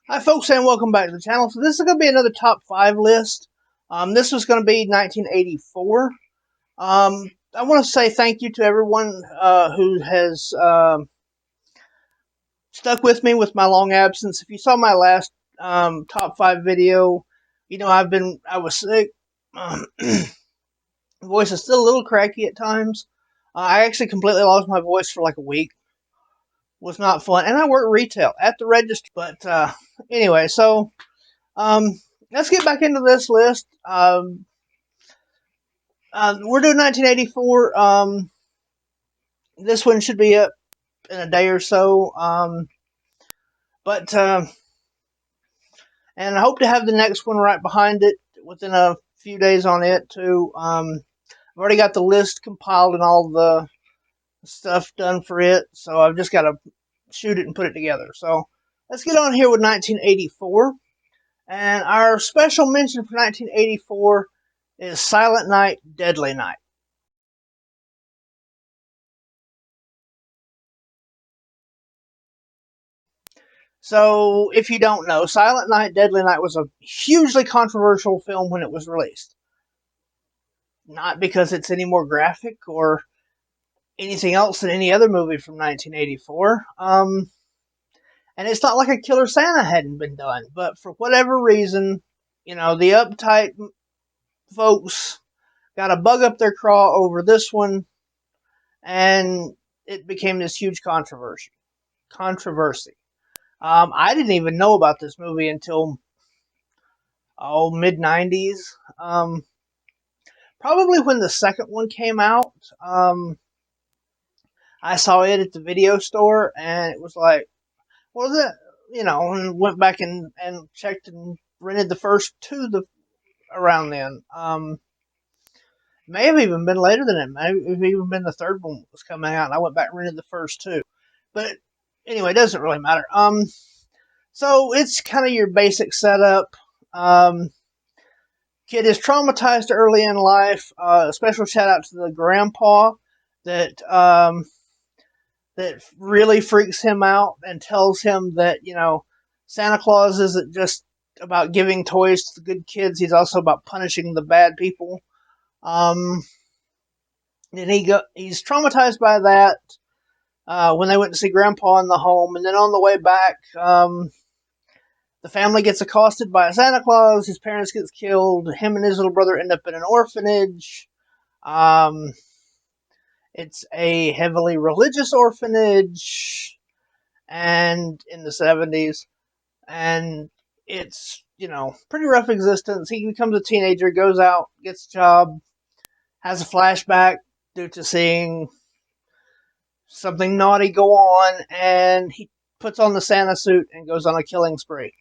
Hi folks, and welcome back to the channel. So this is going to be another top 5 list. This was going to be 1984. I want to say thank you to everyone who has stuck with me with my long absence. If you saw my last top 5 video, you know I was sick. Voice is still a little cracky at times. I actually completely lost my voice for like a week. Was not fun, and I work retail at the register. But anyway, so let's get back into this list. We're doing 1984. This one should be up in a day or so. And I hope to have the next one right behind it within a few days on it too. I've already got the list compiled and all the stuff done for it, so I've just got to shoot it and put it together. So let's get on here with 1984. And our special mention for 1984 is Silent Night, Deadly Night. So, if you don't know, Silent Night, Deadly Night was a hugely controversial film when it was released. Not because it's any more graphic or anything else than any other movie from 1984. And it's not like a Killer Santa hadn't been done, but for whatever reason, you know, the uptight folks got a bug up their craw over this one, and it became this huge controversy. I didn't even know about this movie until mid-90s. Probably when the second one came out. I saw it at the video store, and it was like, what is it? You know, and went back and checked and rented the first two around then. May have even been later than it. May have even been the third one was coming out, and I went back and rented the first two. But anyway, it doesn't really matter. So it's kind of your basic setup. Kid is traumatized early in life. A special shout out to the grandpa that that really freaks him out and tells him that, you know, Santa Claus isn't just about giving toys to the good kids. He's also about punishing the bad people. And he's traumatized by that when they went to see Grandpa in the home. And then on the way back, the family gets accosted by a Santa Claus. His parents get killed. Him and his little brother end up in an orphanage. It's a heavily religious orphanage, and in the 70s, and it's, you know, pretty rough existence. He becomes a teenager, goes out, gets a job, has a flashback due to seeing something naughty go on, and he puts on the Santa suit and goes on a killing spree.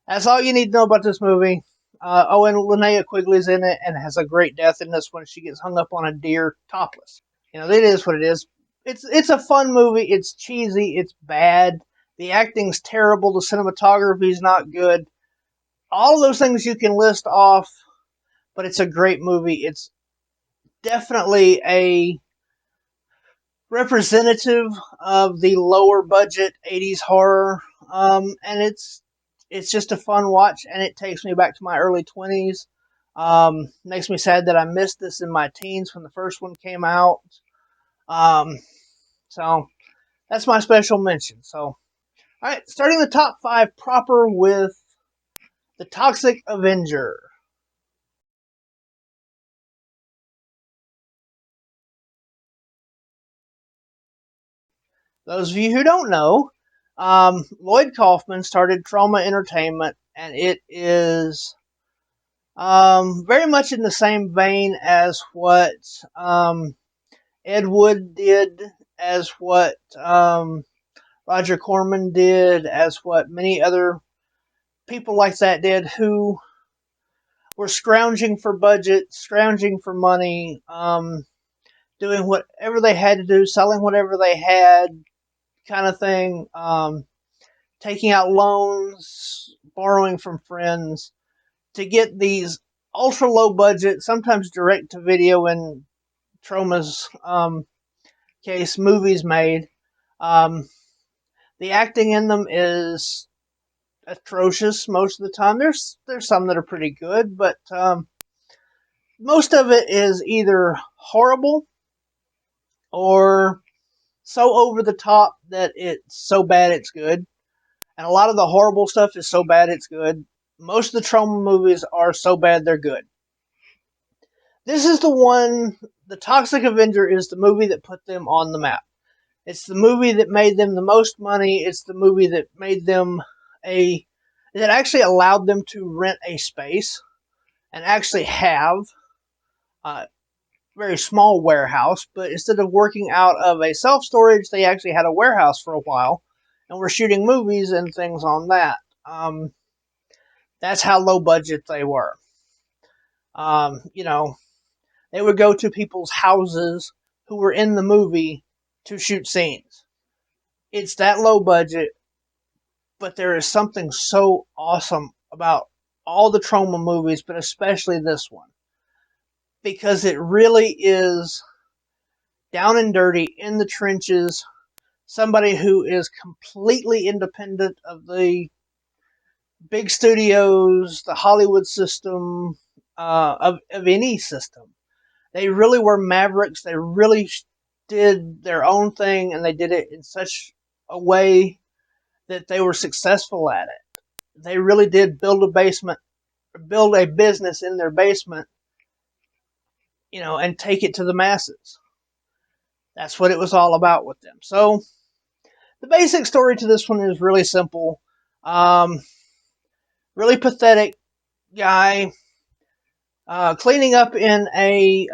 That's all you need to know about this movie. And Linnea Quigley's in it and has a great death in this one. She gets hung up on a deer topless. You know, it is what it is. It's a fun movie. It's cheesy. It's bad. The acting's terrible. The cinematography's not good. All of those things you can list off, but it's a great movie. It's definitely a representative of the lower budget 80s horror. And it's just a fun watch, and it takes me back to my early 20s. Makes me sad that I missed this in my teens when the first one came out. So that's my special mention. So, all right, starting the top 5 proper with the Toxic Avenger. Those of you who don't know, Lloyd Kaufman started Trauma Entertainment, and it is Very much in the same vein as what Ed Wood did, as what Roger Corman did, as what many other people like that did, who were scrounging for budget, scrounging for money, doing whatever they had to do, selling whatever they had, kind of thing, taking out loans, borrowing from friends to get these ultra low budget, sometimes direct to video in Troma's case, movies made. Um, the acting in them is atrocious most of the time. There's some that are pretty good, but most of it is either horrible or so over the top that it's so bad it's good. And a lot of the horrible stuff is so bad it's good. Most of the Troma movies are so bad they're good. This is the one, the Toxic Avenger is the movie that put them on the map. It's the movie that made them the most money. It's the movie that made them that actually allowed them to rent a space and actually have a very small warehouse. But instead of working out of a self-storage, they actually had a warehouse for a while and were shooting movies and things on that. That's how low budget they were. You know, they would go to people's houses who were in the movie to shoot scenes. It's that low budget, but there is something so awesome about all the Troma movies, but especially this one, because it really is down and dirty, in the trenches, somebody who is completely independent of the big studios, the Hollywood system, of any system. They really were mavericks. They really did their own thing, and they did it in such a way that they were successful at it. They really did build a business in their basement, and take it to the masses. That's what it was all about with them. So the basic story to this one is really simple. Um, Really pathetic guy cleaning up in a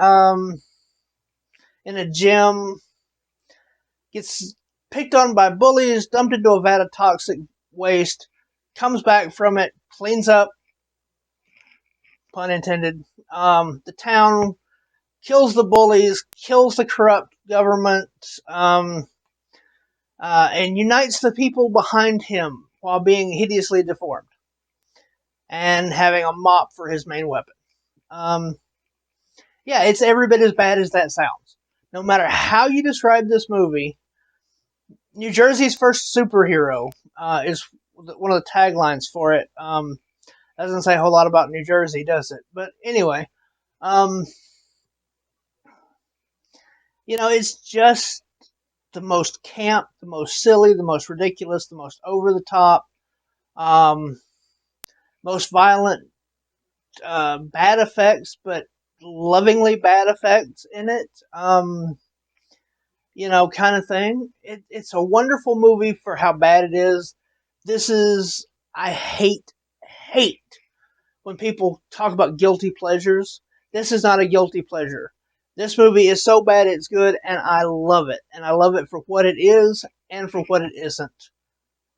gym, gets picked on by bullies, dumped into a vat of toxic waste, comes back from it, cleans up, pun intended, the town, kills the bullies, kills the corrupt government, and unites the people behind him while being hideously deformed and having a mop for his main weapon. Um, yeah, it's every bit as bad as that sounds. No matter how you describe this movie, New Jersey's first superhero is one of the taglines for it. Doesn't say a whole lot about New Jersey, does it? But anyway, um, it's just the most camp, the most silly, the most ridiculous, the most over the top, um, most violent, bad effects, but lovingly bad effects in it. Kind of thing. It's a wonderful movie for how bad it is. I hate when people talk about guilty pleasures. This is not a guilty pleasure. This movie is so bad it's good, and I love it. And I love it for what it is and for what it isn't.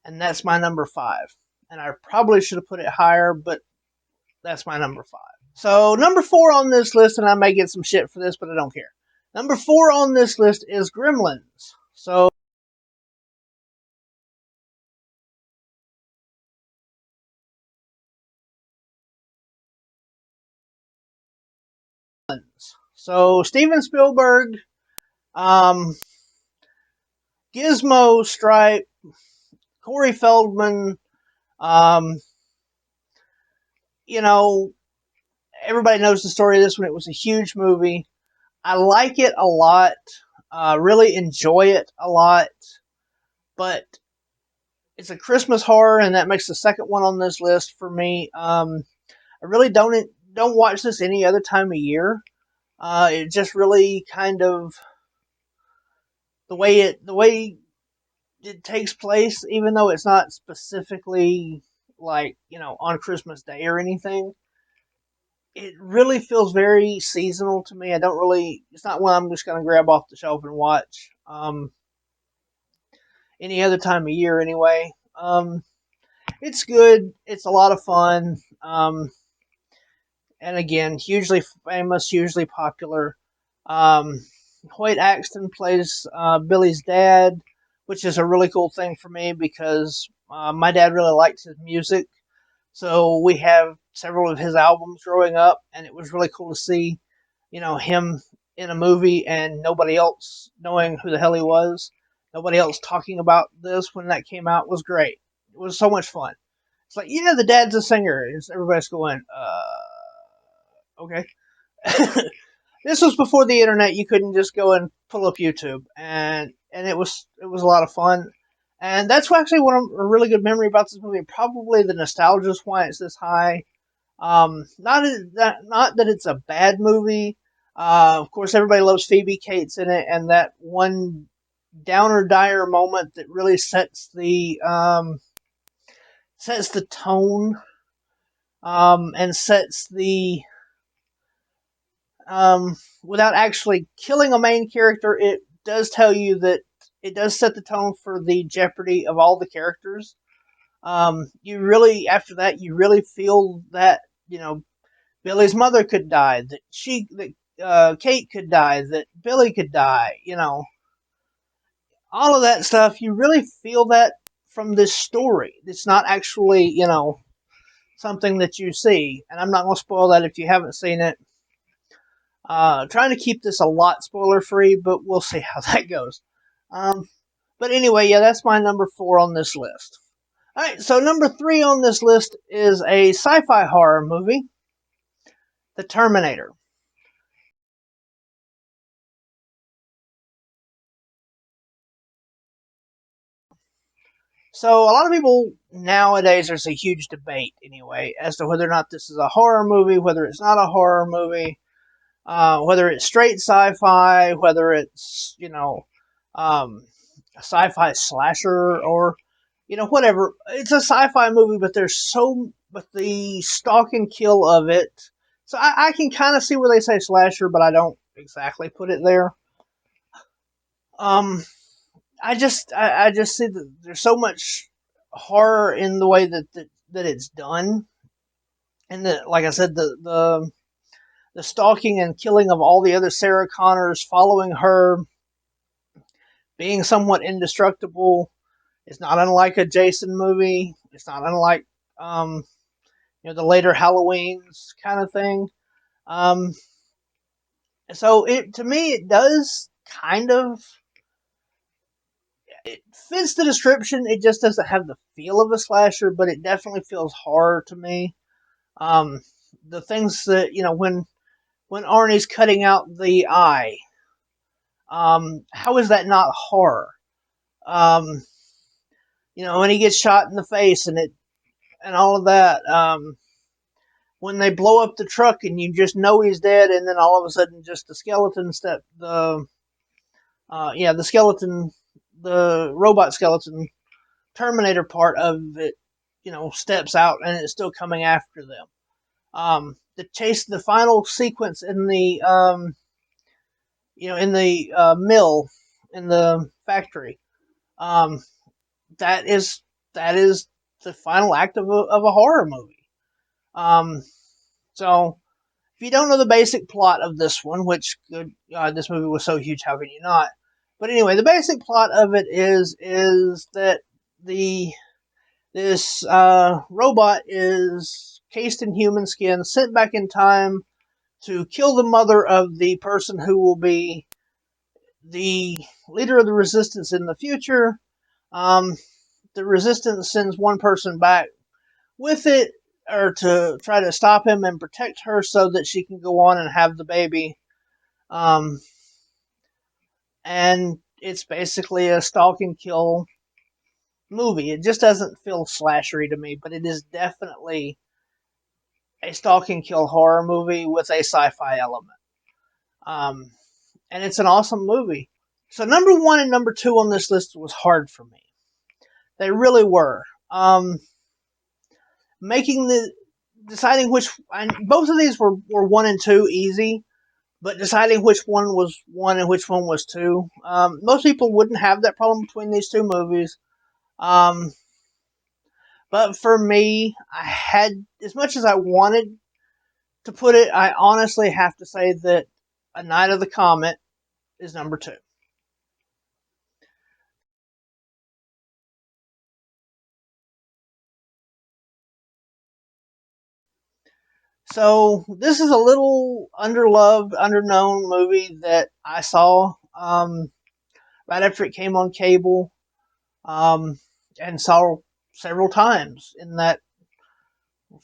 And that's my number 5. And I probably should have put it higher, but that's my number 5. So, number 4 on this list, and I may get some shit for this, but I don't care. Number 4 on this list is Gremlins. So, Steven Spielberg, um, Gizmo, Stripe, Corey Feldman, um, you know, everybody knows the story of this one. It was a huge movie. I like it a lot. Really enjoy it a lot. But it's a Christmas horror, and that makes the second one on this list for me. I really don't watch this any other time of year. It just really kind of the way it takes place, even though it's not specifically like on Christmas Day or anything. it really feels very seasonal to me. I don't really. It's not one I'm just going to grab off the shelf and watch. Any other time of year, anyway. It's good. It's a lot of fun. And again, hugely famous, hugely popular. Um, Hoyt Axton plays Billy's dad, which is a really cool thing for me because my dad really liked his music. So we have several of his albums growing up, and it was really cool to see, him in a movie and nobody else knowing who the hell he was. Nobody else talking about this when that came out was great. It was so much fun. It's like, yeah, the dad's a singer. And everybody's going, okay. This was before the internet. You couldn't just go and pull up YouTube, and it was a lot of fun. And that's actually a really good memory about this movie. Probably the nostalgia is why it's this high. Not that it's a bad movie. Of course, everybody loves Phoebe Cates in it, and that one downer dire moment that really sets the tone, and sets the without actually killing a main character, it does tell you that it does set the tone for the jeopardy of all the characters. You really, after that, you really feel that, Billy's mother could die, that Kate could die, that Billy could die, all of that stuff. You really feel that from this story. It's not actually, something that you see, and I'm not going to spoil that if you haven't seen it. Trying to keep this a lot spoiler free, but we'll see how that goes. Um, but anyway, yeah, that's my number 4 on this list. All right, so number 3 on this list is a sci-fi horror movie, The Terminator. So a lot of people nowadays, there's a huge debate anyway as to whether or not this is a horror movie, whether it's not a horror movie, whether it's straight sci-fi, whether it's a sci-fi slasher, or whatever. It's a sci-fi movie, but the stalk and kill of it. So I can kind of see where they say slasher, but I don't exactly put it there. Um, I just see that there's so much horror in the way that it's done, and that, like I said, the stalking and killing of all the other Sarah Connors, following her, being somewhat indestructible. It's not unlike a Jason movie. It's not unlike um, the later Halloweens kind of thing. Um, so to me, it does kind of, it fits the description. It just doesn't have the feel of a slasher, but it definitely feels horror to me. Um, the things that when Arnie's cutting out the eye, how is that not horror? Um, when he gets shot in the face and all of that. When they blow up the truck and you just know he's dead, and then all of a sudden just the skeleton the skeleton, the robot skeleton Terminator part of it, steps out and it's still coming after them. The final sequence in the mill, in the factory, um, that is the final act of a horror movie. Um, so if you don't know the basic plot of this one, which this movie was so huge, how can you not? But anyway, the basic plot of it is that the this robot is cased in human skin, sent back in time to kill the mother of the person who will be the leader of the resistance in the future. Um, the resistance sends one person back with it, or to try to stop him and protect her so that she can go on and have the baby. Um, and it's basically a stalk and kill movie. It just doesn't feel slashery to me, but it is definitely a stalk and kill horror movie with a sci-fi element. Um, and it's an awesome movie. So number 1 and number 2 on this list was hard for me. They really were. Making deciding which, and both of these were 1 and 2 easy, but deciding which one was 1 and which one was 2. Most people wouldn't have that problem between these two movies. Um, but for me, I had, as much as I wanted to put it, I honestly have to say that A Night of the Comet is number 2. So this is a little underloved, underknown movie that I saw right after it came on cable, um, and saw several times in that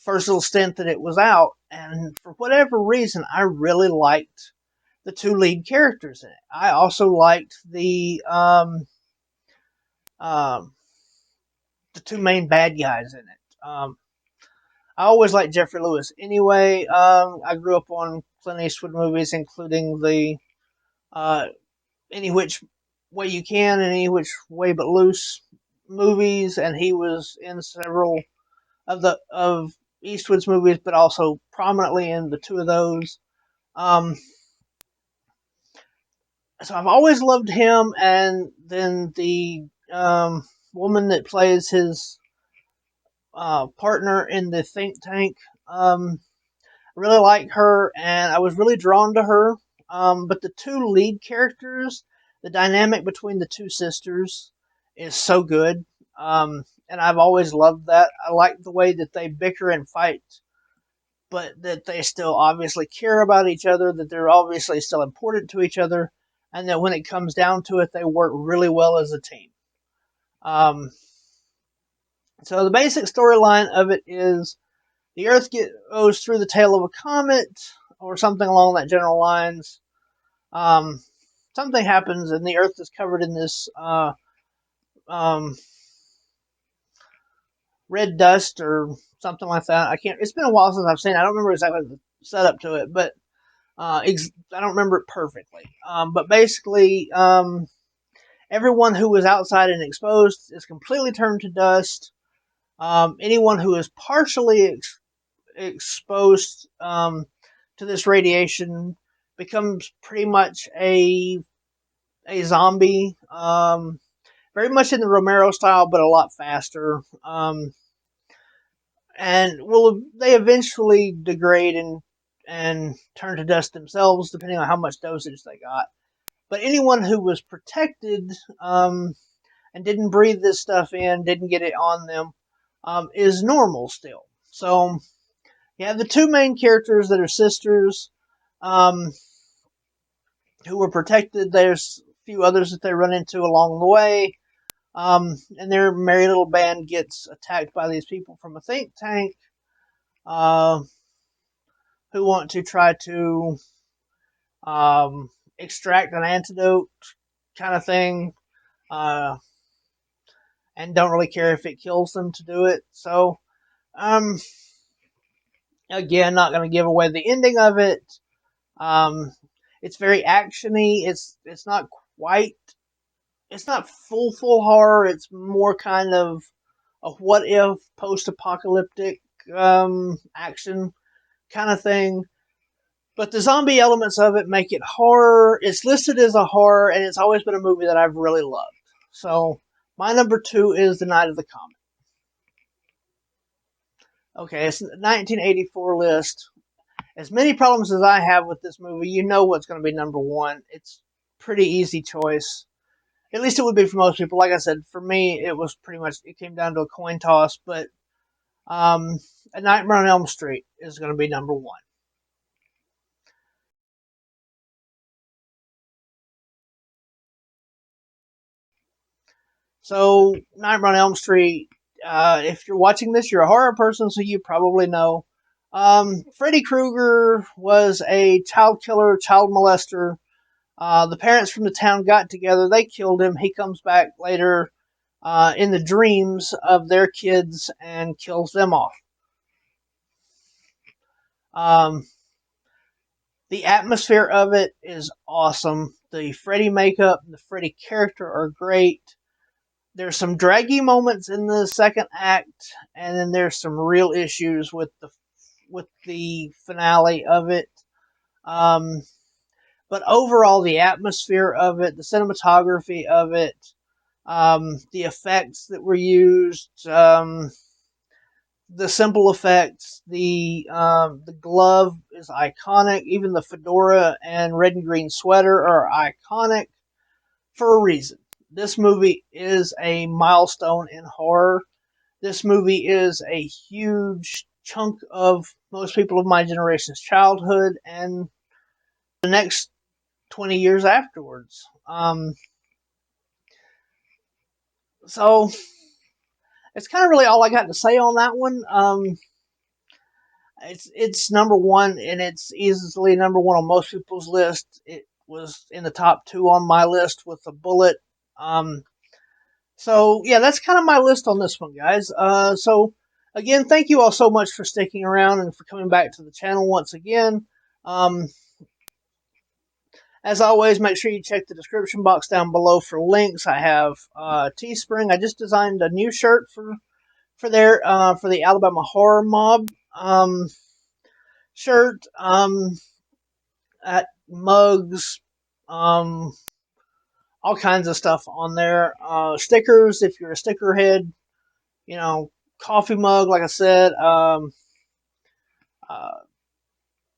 first little stint that it was out. And for whatever reason, I really liked the two lead characters in it. I also liked um, the two main bad guys in it. I always liked Jeffrey Lewis. Anyway, I grew up on Clint Eastwood movies, including the uh, Any Which Way You Can and Any Which Way But Loose movies, and he was in several of Eastwood's movies, but also prominently in the two of those. Um, so I've always loved him, and then the woman that plays his partner in the think tank. I really like her, and I was really drawn to her. But the two lead characters, the dynamic between the two sisters is so good. And I've always loved that. I like the way that they bicker and fight, but that they still obviously care about each other, that they're obviously still important to each other, and that when it comes down to it, they work really well as a team. Um, so the basic storyline of it is the Earth goes through the tail of a comet, or something along that general lines. Um, Something happens, and the Earth is covered in this um, red dust or something like that. I can't. It's been a while since I've seen it. I don't remember exactly the setup to it, but I don't remember it perfectly. But basically, everyone who was outside and exposed is completely turned to dust. Anyone who is partially exposed to this radiation becomes pretty much a zombie. Very much in the Romero style, but a lot faster. And will they eventually degrade and turn to dust themselves, depending on how much dosage they got. But anyone who was protected and didn't breathe this stuff in, didn't get it on them, is normal still. So you have the two main characters that are sisters, um, who were protected. There's a few others that they run into along the way. And their merry little band gets attacked by these people from a think tank, uh, who want to try to um, extract an antidote kind of thing, uh, and don't really care if it kills them to do it. So, um, again, not going to give away the ending of it. Um, it's very actiony. It's not quite. It's not full horror. It's more kind of a what if post apocalyptic action kind of thing. But the zombie elements of it make it horror. It's listed as a horror, and it's always been a movie that I've really loved. So my number 2 is The Night of the Comet. Okay, it's a 1984 list. As many problems as I have with this movie, you know what's going to be number 1. It's pretty easy choice. At least it would be for most people. Like I said, for me, it was pretty much, it came down to a coin toss. But A Nightmare on Elm Street is going to be number 1. So, Nightmare on Elm Street, if you're watching this, you're a horror person, so you probably know. Freddy Krueger was a child killer, child molester. The parents from the town got together, they killed him. He comes back later in the dreams of their kids and kills them off. Um, the atmosphere of it is awesome. The Freddy makeup, the Freddy character are great. There's some draggy moments in the second act, and then there's some real issues with the with the finale of it. Um, but overall, the atmosphere of it, the cinematography of it, the effects that were used, the simple effects, the glove is iconic. Even the fedora and red and green sweater are iconic for a reason. This movie is a milestone in horror. This movie is a huge chunk of most people of my generation's childhood and the next 20 years afterwards. So it's kind of really all I got to say on that one. It's number one, and it's easily number one on most people's list. It was in the top two on my list with a bullet. Um, so yeah, that's kind of my list on this one, guys. So again, thank you all so much for sticking around and for coming back to the channel once again. Um, as always, make sure you check the description box down below for links. I have Teespring. I just designed a new shirt for the Alabama Horror Mob shirt. At mugs, um, all kinds of stuff on there. Stickers, if you're a sticker head, coffee mug, like I said, uh,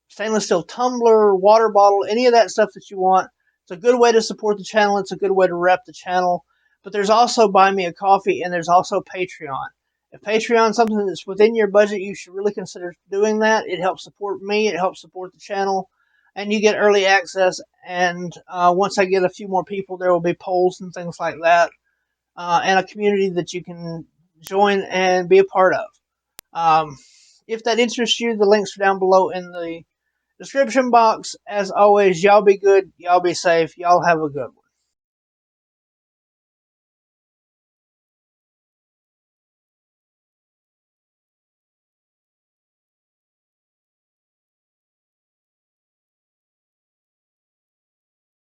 stainless steel tumbler, water bottle, any of that stuff that you want. It's a good way to support the channel. It's a good way to rep the channel. But there's also Buy Me a Coffee, and there's also Patreon. If Patreon is something that's within your budget, you should really consider doing that. It helps support me. It helps support the channel. And you get early access. And once I get a few more people, there will be polls and things like that. And a community that you can join and be a part of. If that interests you, the links are down below in the description box. As always, y'all be good. Y'all be safe. Y'all have a good one.